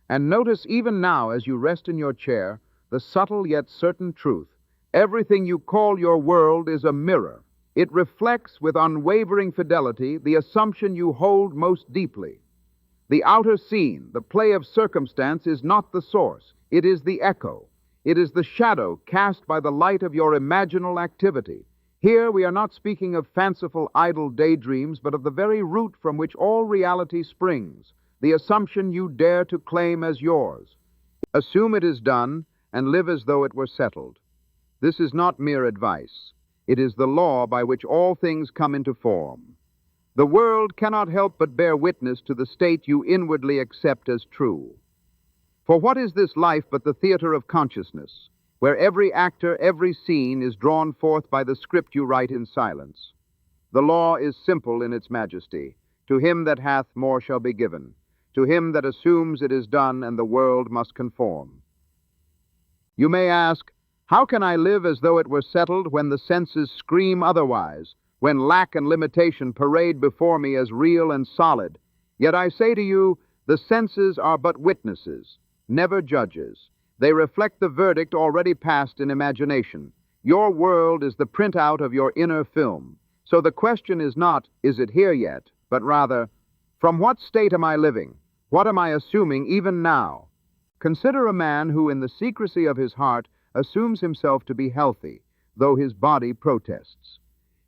And notice even now as you rest in your chair the subtle yet certain truth. Everything you call your world is a mirror. It reflects with unwavering fidelity the assumption you hold most deeply. The outer scene, the play of circumstance, is not the source. It is the echo. It is the shadow cast by the light of your imaginal activity. Here we are not speaking of fanciful, idle daydreams, but of the very root from which all reality springs, the assumption you dare to claim as yours. Assume it is done, and live as though it were settled. This is not mere advice. It is the law by which all things come into form. The world cannot help but bear witness to the state you inwardly accept as true. For what is this life but the theater of consciousness, where every actor, every scene is drawn forth by the script you write in silence? The law is simple in its majesty. To him that hath, more shall be given. To him that assumes it is done, and the world must conform. You may ask, how can I live as though it were settled when the senses scream otherwise, when lack and limitation parade before me as real and solid? Yet I say to you, the senses are but witnesses, never judges. They reflect the verdict already passed in imagination. Your world is the printout of your inner film. So the question is not, is it here yet? But rather, from what state am I living? What am I assuming even now? Consider a man who, in the secrecy of his heart, assumes himself to be healthy, though his body protests.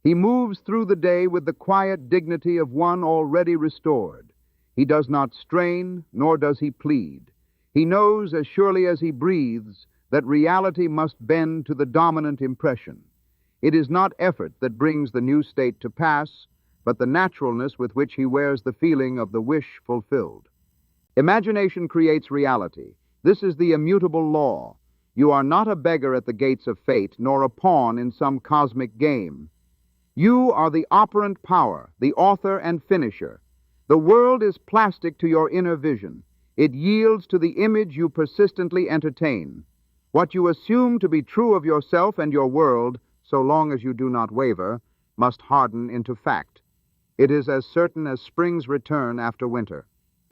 He moves through the day with the quiet dignity of one already restored. He does not strain, nor does he plead. He knows as surely as he breathes that reality must bend to the dominant impression. It is not effort that brings the new state to pass, but the naturalness with which he wears the feeling of the wish fulfilled. Imagination creates reality. This is the immutable law. You are not a beggar at the gates of fate, nor a pawn in some cosmic game. You are the operant power, the author and finisher. The world is plastic to your inner vision. It yields to the image you persistently entertain. What you assume to be true of yourself and your world, so long as you do not waver, must harden into fact. It is as certain as spring's return after winter.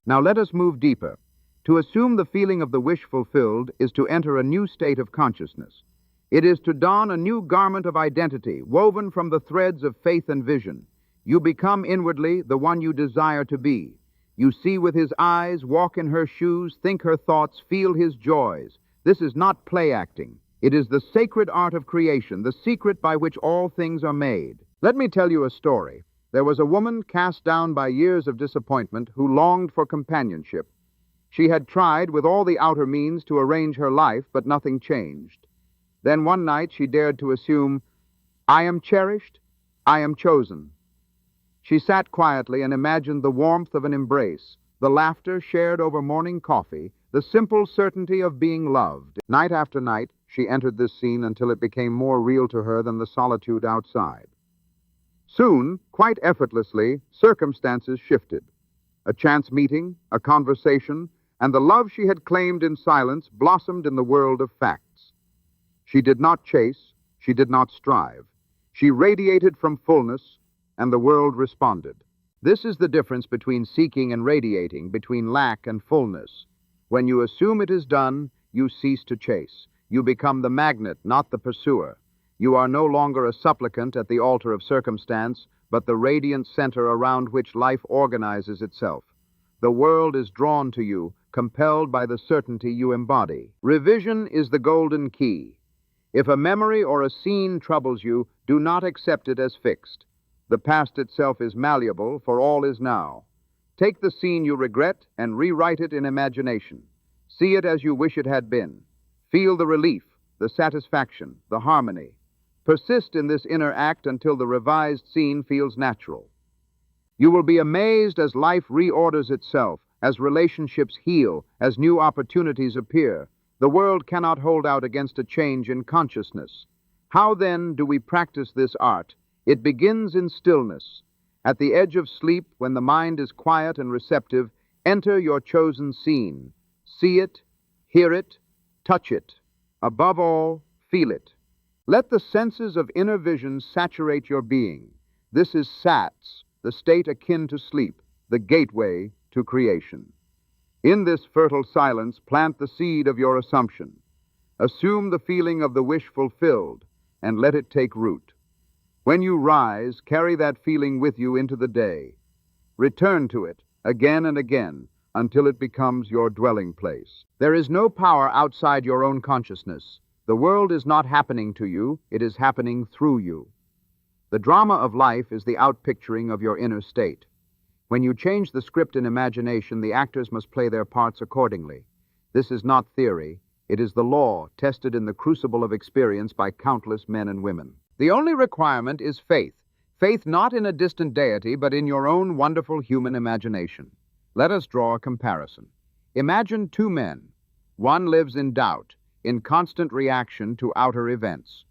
Now let us move deeper. To assume the feeling of the wish fulfilled is to enter a new state of consciousness. It is to don a new garment of identity, woven from the threads of faith and vision. You become inwardly the one you desire to be. You see with his eyes, walk in her shoes, think her thoughts, feel his joys. This is not play acting. It is the sacred art of creation, the secret by which all things are made. Let me tell you a story. There was a woman cast down by years of disappointment who longed for companionship. She had tried with all the outer means to arrange her life, but nothing changed. Then one night she dared to assume, I am cherished, I am chosen. She sat quietly and imagined the warmth of an embrace, the laughter shared over morning coffee, the simple certainty of being loved. Night after night, she entered this scene until it became more real to her than the solitude outside. Soon, quite effortlessly, circumstances shifted. A chance meeting, a conversation, and the love she had claimed in silence blossomed in the world of facts. She did not chase, she did not strive. She radiated from fullness, and the world responded. This is the difference between seeking and radiating, between lack and fullness. When you assume it is done, you cease to chase. You become the magnet, not the pursuer. You are no longer a supplicant at the altar of circumstance, but the radiant center around which life organizes itself. The world is drawn to you, compelled by the certainty you embody. Revision is the golden key. If a memory or a scene troubles you, do not accept it as fixed. The past itself is malleable, for all is now. Take the scene you regret and rewrite it in imagination. See it as you wish it had been. Feel the relief, the satisfaction, the harmony. Persist in this inner act until the revised scene feels natural. You will be amazed as life reorders itself, as relationships heal, as new opportunities appear. The world cannot hold out against a change in consciousness. How then do we practice this art? It begins in stillness. At the edge of sleep, when the mind is quiet and receptive, enter your chosen scene. See it, hear it, touch it. Above all, feel it. Let the senses of inner vision saturate your being. This is SATS, the state akin to sleep, the gateway to creation. In this fertile silence, plant the seed of your assumption. Assume the feeling of the wish fulfilled and let it take root. When you rise, carry that feeling with you into the day. Return to it again and again until it becomes your dwelling place. There is no power outside your own consciousness. The world is not happening to you, it is happening through you. The drama of life is the outpicturing of your inner state. When you change the script in imagination, the actors must play their parts accordingly. This is not theory. It is the law, tested in the crucible of experience by countless men and women. The only requirement is faith. Faith not in a distant deity, but in your own wonderful human imagination. Let us draw a comparison. Imagine two men. One lives in doubt, in constant reaction to outer events.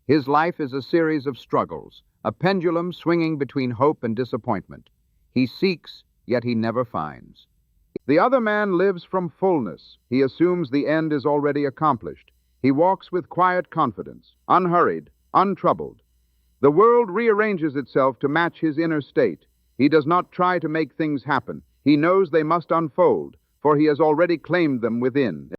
His life is a series of struggles, a pendulum swinging between hope and disappointment. He seeks, yet he never finds. The other man lives from fullness. He assumes the end is already accomplished. He walks with quiet confidence, unhurried, untroubled. The world rearranges itself to match his inner state. He does not try to make things happen. He knows they must unfold, for he has already claimed them within.